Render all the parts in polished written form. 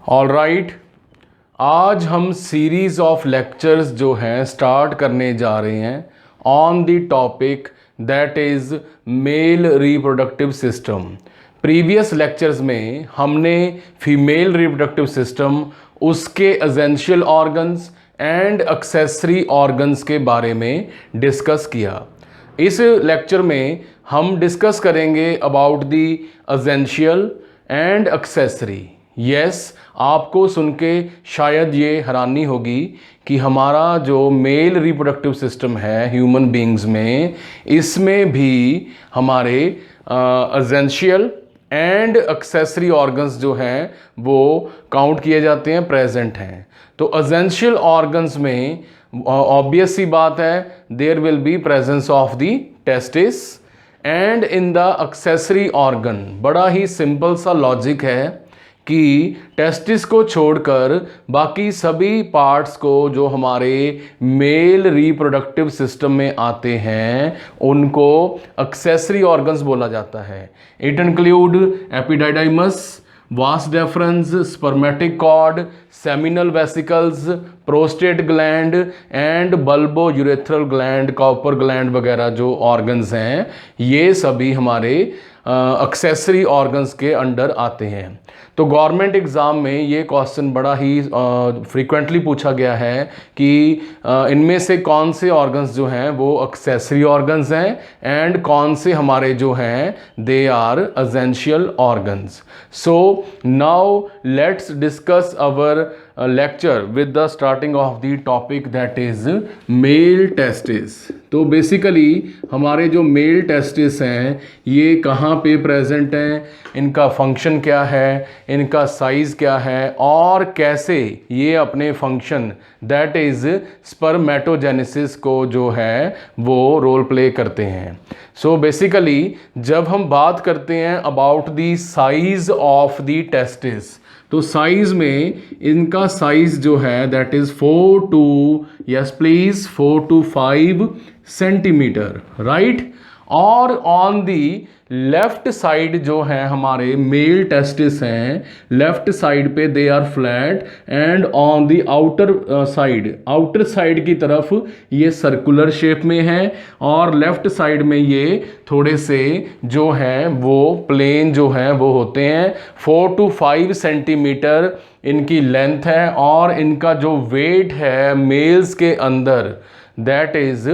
All right, आज हम series of lectures जो हैं स्टार्ट करने जा रहे हैं on the topic that is male reproductive system. Previous lectures में हमने फीमेल रिप्रोडक्टिव सिस्टम, उसके essential organs and accessory organs के बारे में डिस्कस किया। इस लेक्चर में हम डिस्कस करेंगे about the essential and accessory. Yes, आपको सुन के शायद ये हैरानी होगी कि हमारा जो मेल रिप्रोडक्टिव सिस्टम है ह्यूमन बीइंग्स में, इसमें भी हमारे एसेंशियल एंड एक्सेसरी ऑर्गन्स जो हैं वो काउंट किए जाते हैं, प्रेजेंट हैं। तो एसेंशियल ऑर्गन्स में ऑब्वियस सी बात है, there will be presence of the testis. And in the accessory organ बड़ा ही सिंपल सा लॉजिक है कि टेस्टिस को छोड़कर बाकी सभी पार्ट्स को जो हमारे मेल रिप्रोडक्टिव सिस्टम में आते हैं उनको एक्सेसरी ऑर्गन्स बोला जाता है। It include epididymis, vas deferens, spermatic cord, seminal vesicles, prostate gland and bulbo urethral gland, Cowper gland वगैरह जो ऑर्गन्स हैं ये सभी हमारे एक्सेसरी ऑर्गन्स के अंडर आते हैं। तो गवर्नमेंट एग्ज़ाम में ये क्वेश्चन बड़ा ही फ्रीक्वेंटली पूछा गया है कि इनमें से कौन से ऑर्गन्स जो हैं वो एक्सेसरी ऑर्गन्स हैं एंड कौन से हमारे जो हैं they are essential organs. So now let's discuss our lecture with the starting of the topic that is male testis। तो बेसिकली हमारे जो मेल टेस्टिस हैं ये कहाँ पे प्रेजेंट हैं, इनका फंक्शन क्या है, इनका साइज़ क्या है और कैसे ये अपने फंक्शन दैट इज़ स्पर्मेटोजेनेसिस को जो है वो रोल प्ले करते हैं। सो बेसिकली जब हम बात करते हैं about the size of the testis, तो साइज में इनका साइज जो है that is 4 to 5 centimetre, right. और ऑन दी लेफ्ट साइड जो है हमारे मेल टेस्टिस हैं, लेफ्ट साइड पे they are flat and on the outer side की तरफ ये सर्कुलर शेप में है और लेफ्ट साइड में ये थोड़े से जो हैं वो प्लेन जो हैं वो होते हैं। 4 to 5 सेंटीमीटर इनकी लेंथ है और इनका जो वेट है मेल्स के अंदर that is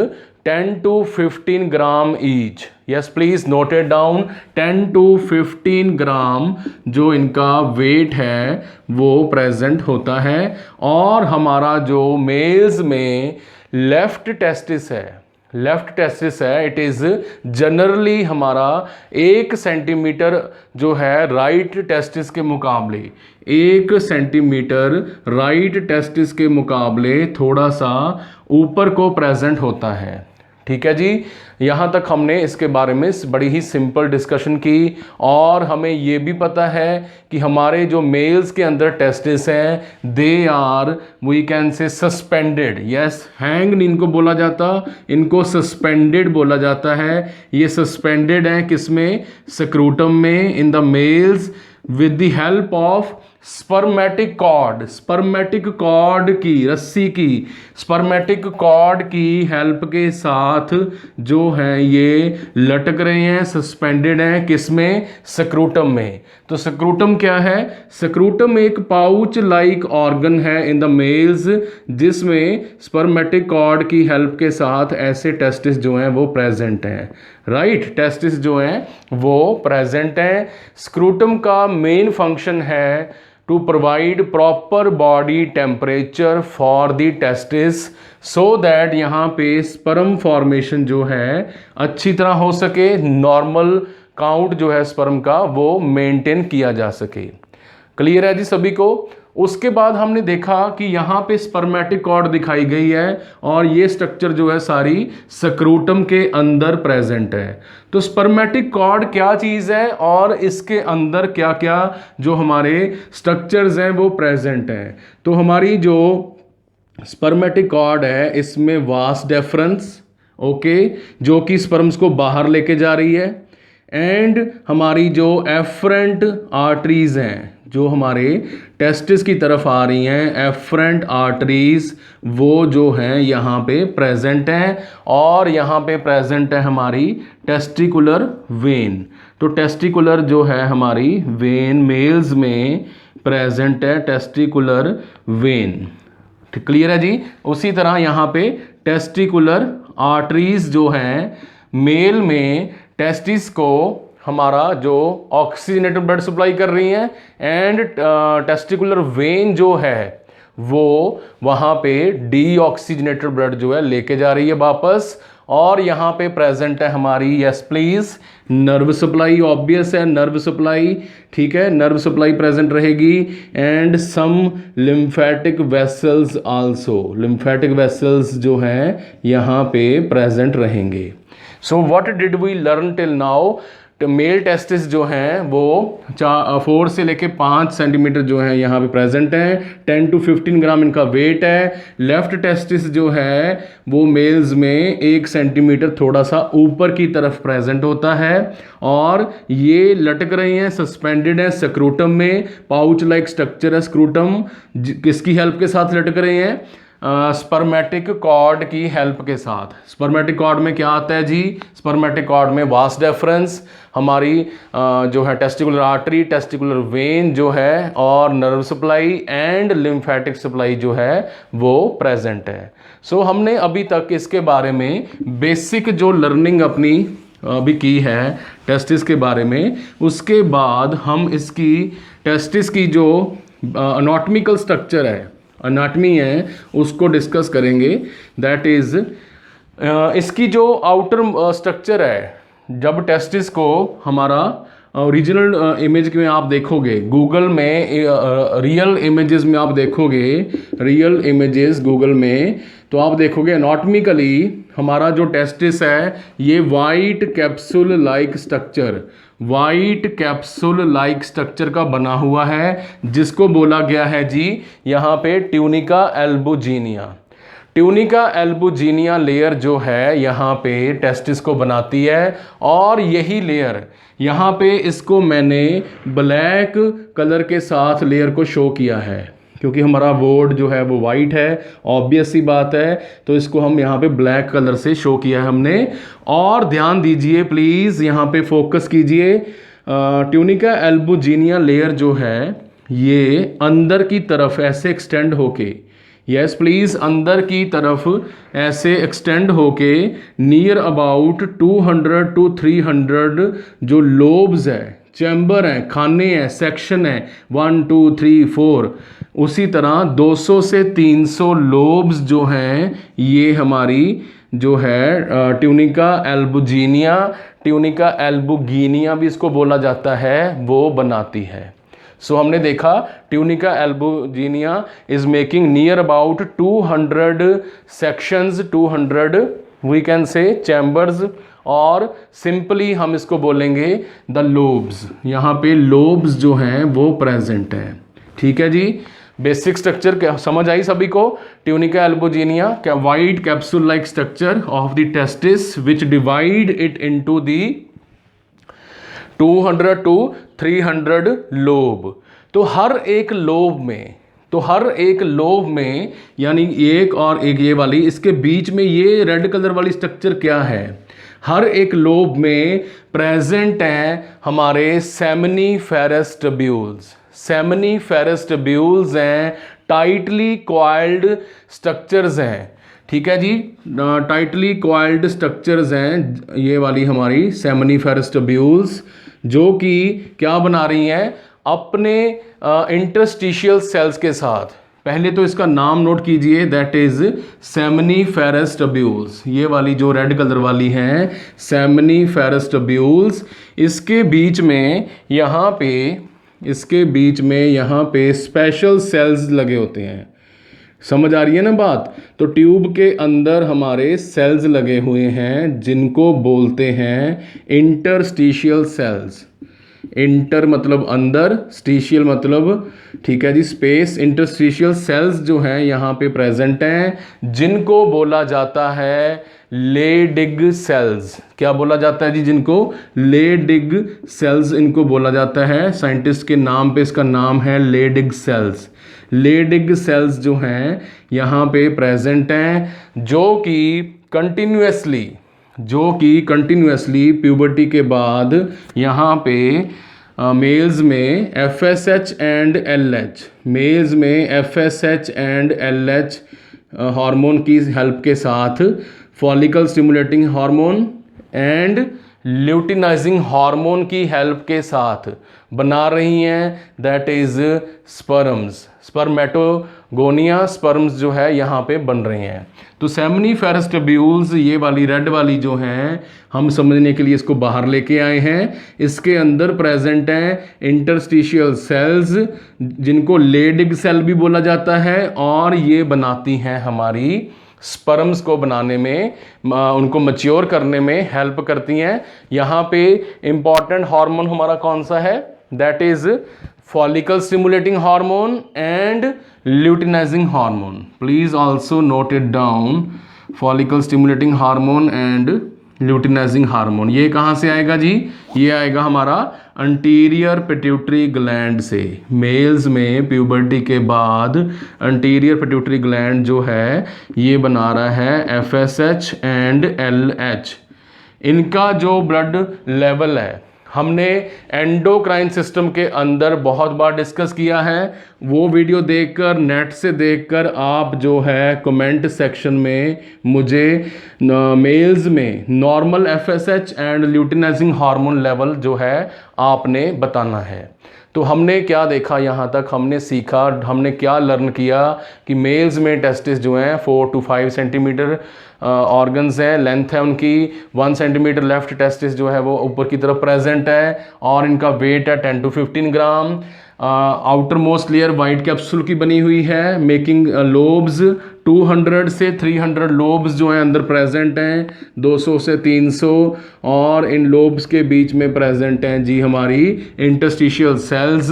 10 to 15 gram each. Yes please note it down, 10 to 15 ग्राम जो इनका वेट है वो प्रेजेंट होता है। और हमारा जो मेल्स में लेफ्ट टेस्टिस है इट इज़ जनरली हमारा 1 सेंटीमीटर जो है राइट टेस्टिस के मुकाबले, 1 सेंटीमीटर राइट टेस्टिस के मुकाबले थोड़ा सा ऊपर को प्रेजेंट होता है। ठीक है जी, यहाँ तक हमने इसके बारे में बड़ी ही सिंपल डिस्कशन की। और हमें ये भी पता है कि हमारे जो मेल्स के अंदर टेस्टिस हैं they are we can say suspended. Yes, hang इनको बोला जाता, इनको सस्पेंडेड बोला जाता है। ये सस्पेंडेड हैं किसमें, स्क्रूटम में, in the males with the help of spermatic cord की रस्सी की, स्पर्मेटिक कॉर्ड की हेल्प के साथ जो है ये लटक रहे हैं, सस्पेंडेड हैं किसमें, स्क्रूटम में। तो स्क्रूटम क्या है, स्क्रूटम एक पाउच लाइक ऑर्गन है इन द मेल्स जिसमें स्पर्मेटिक कॉर्ड की हेल्प के साथ ऐसे टेस्टिस जो हैं वो प्रेजेंट हैं, राइट। टेस्टिस जो हैं वो प्रेजेंट हैं। स्क्रूटम का मेन फंक्शन है to provide proper body temperature for the testis so that यहाँ पे स्पर्म फॉर्मेशन जो है अच्छी तरह हो सके, नॉर्मल काउंट जो है स्पर्म का वो मेंटेन किया जा सके। क्लियर है जी सभी को। उसके बाद हमने देखा कि यहाँ पे स्पर्मेटिक कॉर्ड दिखाई गई है और ये स्ट्रक्चर जो है सारी स्क्रूटम के अंदर प्रेजेंट है। तो स्पर्मेटिक कॉर्ड क्या चीज़ है और इसके अंदर क्या क्या जो हमारे स्ट्रक्चर्स हैं वो प्रेजेंट हैं। तो हमारी जो स्पर्मेटिक कॉर्ड है इसमें वास डेफरेंस, ओके, जो कि स्पर्म्स को बाहर लेके जा रही है, एंड हमारी जो एफरेंट आर्टरीज हैं, जो हमारे टेस्टिस की तरफ आ रही हैं, एफरेंट आर्टरीज वो जो हैं यहाँ पे प्रेजेंट हैं, और यहाँ पे प्रेजेंट है हमारी टेस्टिकुलर वेन। तो टेस्टिकुलर जो है हमारी वेन मेल्स में प्रेजेंट है, टेस्टिकुलर वेन। क्लियर है जी। उसी तरह यहाँ पे टेस्टिकुलर आर्टरीज जो हैं मेल में टेस्टिस को हमारा जो ऑक्सीजनेटेड ब्लड सप्लाई कर रही हैं, एंड टेस्टिकुलर वेन जो है वो वहाँ पे डीऑक्सीजनेटेड ब्लड जो है लेके जा रही है वापस। और यहाँ पे प्रेजेंट है हमारी, yes please, nerve supply. Obvious है नर्व सप्लाई, ठीक है, नर्व सप्लाई प्रेजेंट रहेगी, and some lymphatic vessels also, lymphatic vessels जो हैं यहाँ पे प्रेजेंट रहेंगे। So what did we learn till now? Male testis जो हैं वो 4 से लेके 5 सेंटीमीटर जो है यहाँ पे प्रेजेंट हैं, 10 to 15 ग्राम इनका वेट है। लेफ्ट टेस्टिस जो है वो मेल्स में 1 सेंटीमीटर थोड़ा सा ऊपर की तरफ प्रेजेंट होता है, और ये लटक रही हैं, सस्पेंडेड है स्क्रूटम में, पाउच लाइक स्ट्रक्चर है स्क्रूटम। किसकी हेल्प के साथ लटक रहे हैं? स्पर्मेटिक कॉर्ड की हेल्प के साथ। स्पर्मेटिक कॉर्ड में क्या आता है जी? स्पर्मेटिक कॉर्ड में वास डेफरेंस, हमारी जो है टेस्टिकुलर आर्टरी, टेस्टिकुलर वेन जो है, और nerve supply and lymphatic supply जो है वो प्रेजेंट है। सो हमने अभी तक इसके बारे में बेसिक जो लर्निंग अपनी अभी की है टेस्टिस के बारे में। उसके बाद हम इसकी टेस्टिस की जो अनाटॉमिकल स्ट्रक्चर है, अनाटमी है, उसको डिस्कस करेंगे। दैट इज इसकी जो आउटर स्ट्रक्चर है, जब टेस्टिस को हमारा ओरिजिनल इमेज में आप देखोगे गूगल में, रियल इमेजेस में आप देखोगे, रियल इमेजेस गूगल में, तो आप देखोगे एनाटॉमिकली हमारा जो टेस्टिस है ये white capsule like structure, white capsule like structure का बना हुआ है, जिसको बोला गया है जी यहाँ पे tunica albuginea. Tunica albuginea layer जो है यहाँ पे टेस्टिस को बनाती है, और यही लेयर यहाँ पे इसको मैंने ब्लैक कलर के साथ लेयर को शो किया है, क्योंकि हमारा बोर्ड जो है वो वाइट है, ऑब्वियस सी बात है, तो इसको हम यहाँ पे ब्लैक कलर से शो किया है हमने। और ध्यान दीजिए प्लीज़, यहाँ पे फोकस कीजिए। ट्यूनिका एल्बुजिनिया लेयर जो है ये अंदर की तरफ ऐसे एक्सटेंड होके, यस प्लीज़, अंदर की तरफ ऐसे एक्सटेंड होके नियर अबाउट 200 to 300 जो लोब्स है, चैम्बर हैं, खाने हैं, सेक्शन है, 1 2 3 4, उसी तरह 200 से 300 लोब्स जो हैं ये हमारी जो है ट्यूनिका एल्बुजिनिया, ट्यूनिका एल्बुगिनिया भी इसको बोला जाता है, वो बनाती है। सो हमने देखा tunica albuginea is making near about 200 sections, 200 we can say chambers, और सिंपली हम इसको बोलेंगे द लोब्स। यहाँ पे लोब्स जो हैं वो प्रेजेंट हैं। ठीक है जी, बेसिक स्ट्रक्चर क्या समझ आई सभी को? ट्यूनिका एल्बुजिनिया क्या white capsule like structure of the testis which divide it into the 200 to 300 lobe. तो हर एक लोब में, तो हर एक लोब में यानी एक और एक ये वाली, इसके बीच में ये रेड कलर वाली स्ट्रक्चर क्या है? हर एक लोब में प्रेजेंट हैं हमारे सेमिनिफेरस ट्यूब्यूल्स। सेमिनिफेरस ट्यूब्यूल्स हैं, टाइटली कॉइल्ड स्ट्रक्चर्स हैं। ठीक है जी, टाइटली कॉइल्ड स्ट्रक्चर्स हैं ये वाली हमारी सेमिनिफेरस ट्यूब्यूल्स, जो कि क्या बना रही हैं अपने इंटरस्टिशियल सेल्स के साथ। पहले तो इसका नाम नोट कीजिए, दैट इज सेमिनिफेरस ट्यूब्यूल्स। ये वाली जो रेड कलर वाली हैं सेमिनिफेरस ट्यूब्यूल्स, इसके बीच में यहाँ पे, इसके बीच में यहाँ पे स्पेशल सेल्स लगे होते हैं। समझ आ रही है ना बात? तो ट्यूब के अंदर हमारे सेल्स लगे हुए हैं जिनको बोलते हैं इंटरस्टिशियल सेल्स। इंटर मतलब अंदर, स्टीशियल मतलब ठीक है जी स्पेस, इंटरस्टिशियल सेल्स जो हैं यहाँ पे प्रेजेंट हैं जिनको बोला जाता है लेडिग सेल्स। क्या बोला जाता है जी? जिनको लेडिग सेल्स इनको बोला जाता है। साइंटिस्ट के नाम पे इसका नाम है लेडिग सेल्स। लेडिग सेल्स जो हैं यहाँ पे प्रेजेंट हैं जो कि कंटिन्यूसली प्यूबर्टी के बाद यहाँ पे मेल्स में FSH एंड LH, मेल्स में FSH एंड LH हार्मोन की हेल्प के साथ follicle stimulating hormone and luteinizing hormone की हेल्प के साथ बना रही हैं, that is sperms, spermatogonia sperms जो है यहाँ पे बन रहे हैं। तो सेमनीफेरस ट्यूब्यूल्स ये वाली रेड वाली जो हैं हम समझने के लिए इसको बाहर लेके आए हैं। इसके अंदर प्रेजेंट हैं इंटरस्टिशियल सेल्स जिनको लेडिग सेल भी बोला जाता है और ये बनाती हैं हमारी स्पर्म्स को बनाने में, उनको मैच्योर करने में हेल्प करती हैं। यहाँ पे इंपॉर्टेंट हार्मोन हमारा कौन सा है? That is follicle stimulating hormone and luteinizing hormone. Please also note it down, follicle stimulating hormone and luteinizing hormone. ये कहाँ से आएगा जी? ये आएगा हमारा अंटीरियर पिट्यूटरी ग्लैंड से। मेल्स में प्यूबर्टी के बाद अंटीरियर पिट्यूटरी ग्लैंड जो है ये बना रहा है FSH एंड LH। इनका जो ब्लड लेवल है हमने एंडोक्राइन सिस्टम के अंदर बहुत बार डिस्कस किया है। वो वीडियो देखकर, नेट से देखकर आप जो है कमेंट सेक्शन में मुझे मेल्स में normal FSH and luteinizing hormone level जो है आपने बताना है। तो हमने क्या देखा यहाँ तक? हमने सीखा, हमने क्या लर्न किया कि मेल्स में टेस्टिस जो हैं 4 to 5 सेंटीमीटर ऑर्गन्स हैं, लेंथ है उनकी 1 सेंटीमीटर। लेफ्ट टेस्टिस जो है वो ऊपर की तरफ प्रेजेंट है और इनका वेट है 10 to 15 gram. Outer most layer white capsule की बनी हुई है, मेकिंग लोब्स 200 से 300 लोब्स जो हैं अंदर प्रेजेंट हैं, 200 से 300, और इन लोब्स के बीच में प्रेजेंट हैं जी हमारी इंटरस्टिशियल सेल्स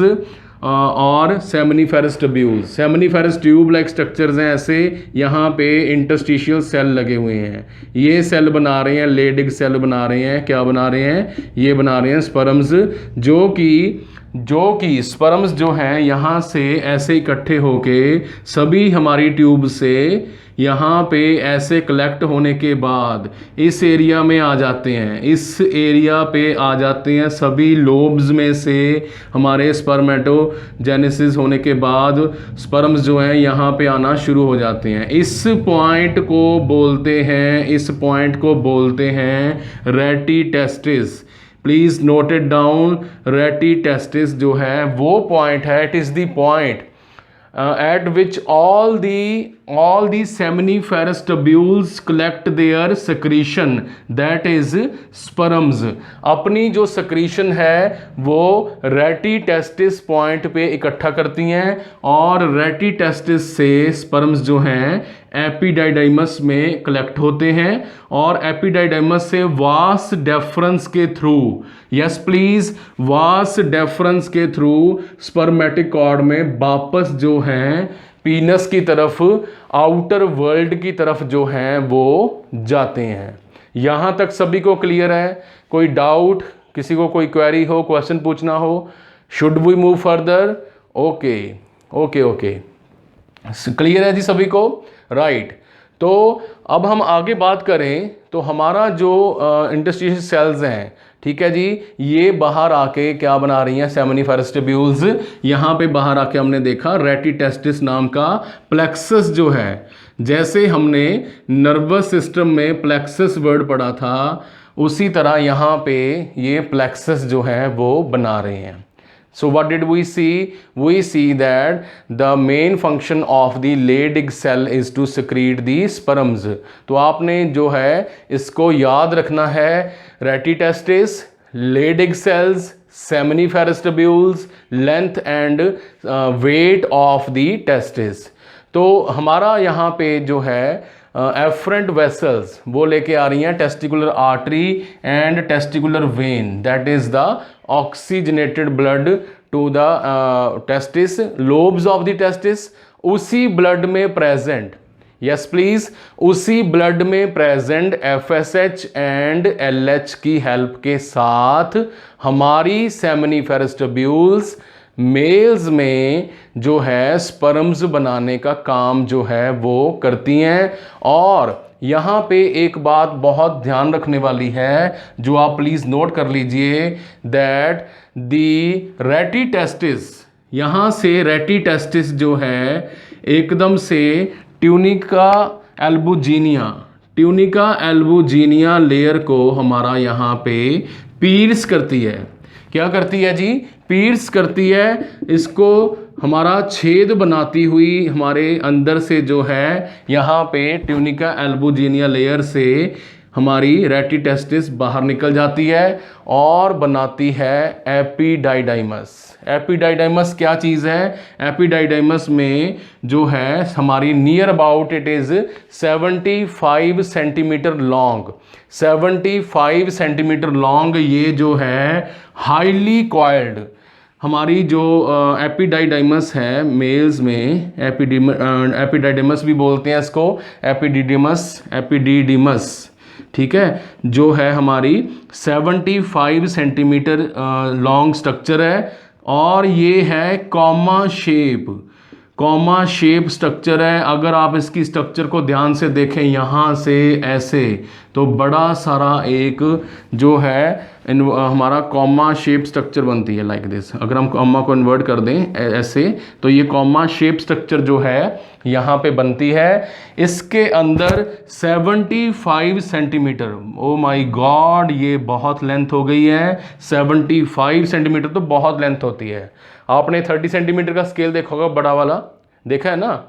और seminiferous tubules. Seminiferous tube like structures हैं ऐसे, यहाँ पे इंटरस्टिशियल सेल लगे हुए हैं। ये सेल बना रहे हैं, लेडिग सेल बना रहे हैं। क्या बना रहे हैं? ये बना रहे हैं स्पर्म्स, जो कि स्पर्म्स जो हैं यहाँ से ऐसे इकट्ठे होके सभी हमारी ट्यूब से यहाँ पे ऐसे कलेक्ट होने के बाद इस एरिया में आ जाते हैं, इस एरिया पे आ जाते हैं सभी लोब्स में से। हमारे स्पर्मेटोजेनेसिस होने के बाद स्पर्म्स जो हैं यहाँ पे आना शुरू हो जाते हैं। इस पॉइंट को बोलते हैं रेटी testis. Please note it down, रेटी टेस्टिस जो है वो पॉइंट है, it is the point at which all the seminiferous tubules collect their secretion, that is sperms। अपनी जो secretion है वो रेटी टेस्टिस पॉइंट पे इकट्ठा करती हैं और रेटी टेस्टिस से स्पर्म्स जो हैं एपिडाइडाइमस में कलेक्ट होते हैं और एपिडाइडाइमस से वास डेफरेंस के through, yes please, vas deferens के थ्रू स्पर्मेटिक कॉर्ड में वापस जो हैं पीनस की तरफ, आउटर वर्ल्ड की तरफ जो हैं वो जाते हैं। यहाँ तक सभी को क्लियर है? कोई डाउट, किसी को कोई क्वेरी हो, क्वेश्चन पूछना हो? Should we move further? Okay, clear है जी सभी को? राइट। तो अब हम आगे बात करें तो हमारा जो इंटरस्टिशियल सेल्स हैं, ठीक है जी, ये बाहर आके क्या बना रही हैं? Seminiferous tubules. यहाँ पे बाहर आके हमने देखा रेटी टेस्टिस नाम का प्लेक्सस जो है, जैसे हमने नर्वस सिस्टम में प्लेक्सस वर्ड पढ़ा था उसी तरह यहाँ पे ये प्लेक्सस जो है वो बना रहे हैं। So what did we see? We see that the main function of the Leydig cell is to secrete the sperms। तो आपने जो है इसको याद रखना है, रेटी testis, Leydig cells, seminiferous tubules, length and weight of the testis। तो हमारा यहाँ पे जो है एफरेंट वेसल्स वो लेके आ रही हैं testicular artery and testicular vein, that is the oxygenated blood to the testis, lobes of the testis, उसी ब्लड में प्रेजेंट, यस प्लीज, उसी ब्लड में प्रेजेंट FSH एंड LH की हेल्प के साथ हमारी सेमिनिफेरस ट्यूब्यूल्स मेल्स में जो है स्पर्म्स बनाने का काम जो है वो करती हैं। और यहाँ पे एक बात बहुत ध्यान रखने वाली है जो आप प्लीज़ नोट कर लीजिए, दैट दी रेटी टेस्टिस, यहाँ से रेटी टेस्टिस जो है एकदम से ट्यूनिका एल्बुजिनिया लेयर को हमारा यहाँ पे पीर्स करती है। क्या करती है जी? पीर्स करती है, इसको हमारा छेद बनाती हुई हमारे अंदर से जो है यहाँ पे ट्यूनिका एल्बुजिनिया लेयर से हमारी रेटी टेस्टिस बाहर निकल जाती है और बनाती है एपिडाइडाइमस। एपिडाइडाइमस क्या चीज़ है? एपिडाइडाइमस में जो है हमारी near about it is 75 centimetre long, 75 centimetre long ये जो है हाईली कॉइल्ड हमारी जो एपिडाइडाइमस है मेल्स में, एपिडाइडाइमस भी बोलते हैं इसको, एपिडिडिमस, ठीक है, जो है हमारी 75 सेंटीमीटर लॉन्ग स्ट्रक्चर है और ये है कॉमा शेप स्ट्रक्चर है। अगर आप इसकी स्ट्रक्चर को ध्यान से देखें यहाँ से ऐसे, तो बड़ा सारा एक जो है हमारा कॉमा शेप स्ट्रक्चर बनती है लाइक दिस। अगर हम कॉमा को इन्वर्ट कर दें ऐसे, तो ये कॉमा शेप स्ट्रक्चर जो है यहाँ पे बनती है। इसके अंदर 75 सेंटीमीटर, ओ माय गॉड, ये बहुत लेंथ हो गई है। 75 सेंटीमीटर तो बहुत लेंथ होती है। आपने 30 सेंटीमीटर का स्केल देखा होगा, बड़ा वाला देखा है ना,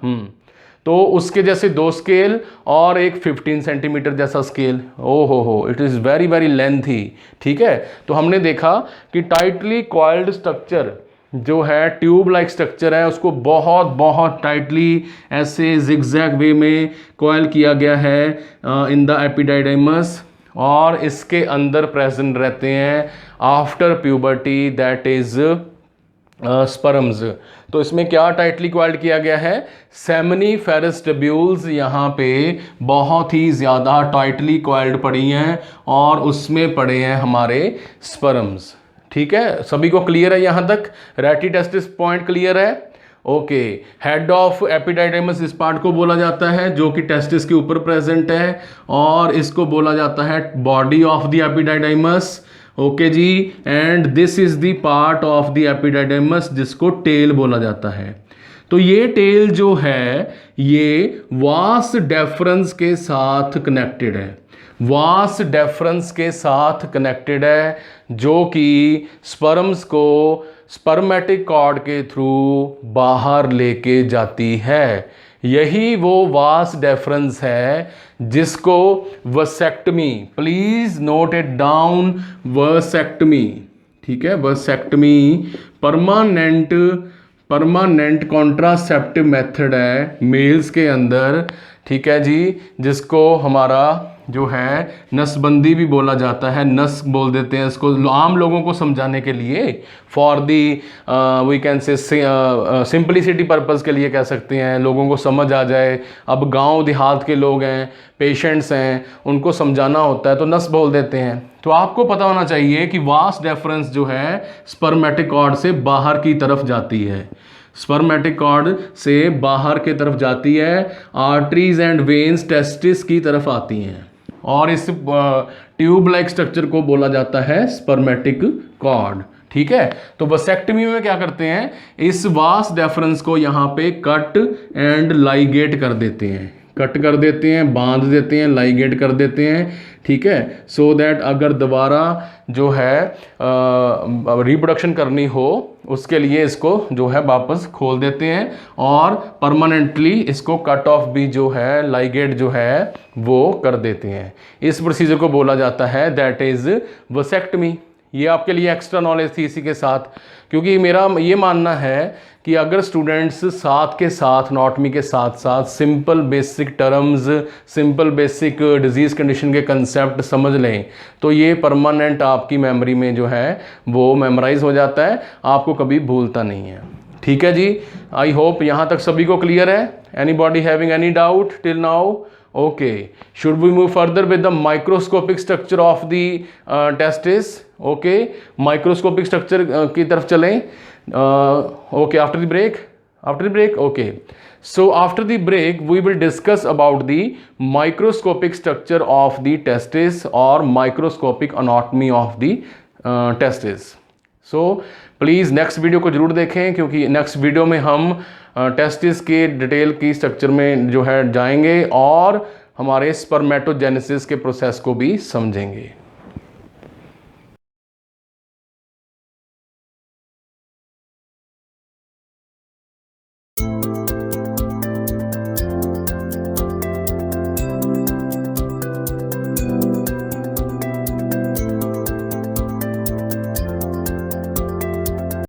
तो उसके जैसे 2 स्केल और एक 15 सेंटीमीटर जैसा स्केल, ओ हो, it is very very lengthy, ठीक है। तो हमने देखा कि टाइटली कॉइल्ड स्ट्रक्चर जो है ट्यूब लाइक स्ट्रक्चर है, उसको बहुत बहुत टाइटली ऐसे जिगजैग वे में कॉइल किया गया है इन द एपिडाइडाइमस, और इसके अंदर प्रेजेंट रहते हैं after puberty, that is sperms. तो इसमें क्या टाइटली कॉइल्ड किया गया है? सेमिनिफेरस ट्यूब्यूल्स यहाँ पे बहुत ही ज़्यादा टाइटली कॉइल्ड पड़ी हैं और उसमें पड़े हैं हमारे स्पर्म्स, ठीक है। सभी को क्लियर है यहाँ तक? रेटी टेस्टिस पॉइंट क्लियर है? ओके। हेड ऑफ एपिडाइडाइमस इस पार्ट को बोला जाता है जो कि टेस्टिस के ऊपर प्रेजेंट है, और इसको बोला जाता है body of the epididymis, okay जी। And this is the part of the epididymis जिसको टेल बोला जाता है। तो ये टेल जो है ये वास डेफरेंस के साथ कनेक्टेड है, वास डेफरेंस के साथ कनेक्टेड है, जो कि स्पर्म्स को स्पर्मेटिक कॉर्ड के थ्रू बाहर लेके जाती है। यही वो वास डेफरेंस है जिसको वसेक्टमी, प्लीज नोट इट डाउन, वसेक्टमी, ठीक है, वसेक्टमी परमानेंट कॉन्ट्रासेप्टिव मेथड है मेल्स के अंदर, ठीक है जी, जिसको हमारा जो है नसबंदी भी बोला जाता है, नस बोल देते हैं इसको आम लोगों को समझाने के लिए, for the we can say simplicity purpose के लिए कह सकते हैं, लोगों को समझ आ जाए। अब गांव देहात के लोग हैं, पेशेंट्स हैं, उनको समझाना होता है तो नस बोल देते हैं। तो आपको पता होना चाहिए कि वास डेफरेंस जो है स्पर्मेटिक कॉर्ड से बाहर की तरफ जाती है, स्पर्मेटिक कॉर्ड से बाहर की तरफ जाती है, आर्टरीज एंड वेन्स टेस्टिस की तरफ आती हैं, और इस ट्यूब लाइक स्ट्रक्चर को बोला जाता है स्पर्मेटिक कॉर्ड, ठीक है। तो वसेक्टमी में क्या करते हैं, इस वास डेफरेंस को यहाँ पे कट एंड लाइगेट कर देते हैं, कट कर देते हैं, बांध देते हैं, लाइगेट कर देते हैं, ठीक है, सो दैट अगर दोबारा जो है रिप्रोडक्शन करनी हो उसके लिए इसको जो है वापस खोल देते हैं, और परमानेंटली इसको कट ऑफ भी जो है लाइगेट जो है वो कर देते हैं। इस प्रोसीजर को बोला जाता है दैट इज वसेक्टमी। ये आपके लिए एक्स्ट्रा नॉलेज थी इसी के साथ, क्योंकि मेरा ये मानना है कि अगर स्टूडेंट्स साथ के साथ एनाटॉमी के साथ साथ simple basic terms, simple basic disease condition के कंसेप्ट समझ लें तो ये परमानेंट आपकी मेमोरी में जो है वो मेमोराइज हो जाता है, आपको कभी भूलता नहीं है। ठीक है जी, आई होप यहाँ तक सभी को क्लियर है। Anybody having any doubt till now? Okay, should we move further with the microscopic structure of the testis? Okay, microscopic structure की तरफ चलें। Okay, after the break, okay. So after the break we will discuss about the microscopic structure of the testis or microscopic anatomy of the testis. So please next video को जरूर देखें, क्योंकि next video में हम testis के detail की structure में जो है जाएंगे और हमारे स्पर्मेटोजेनेसिस के प्रोसेस को भी समझेंगे।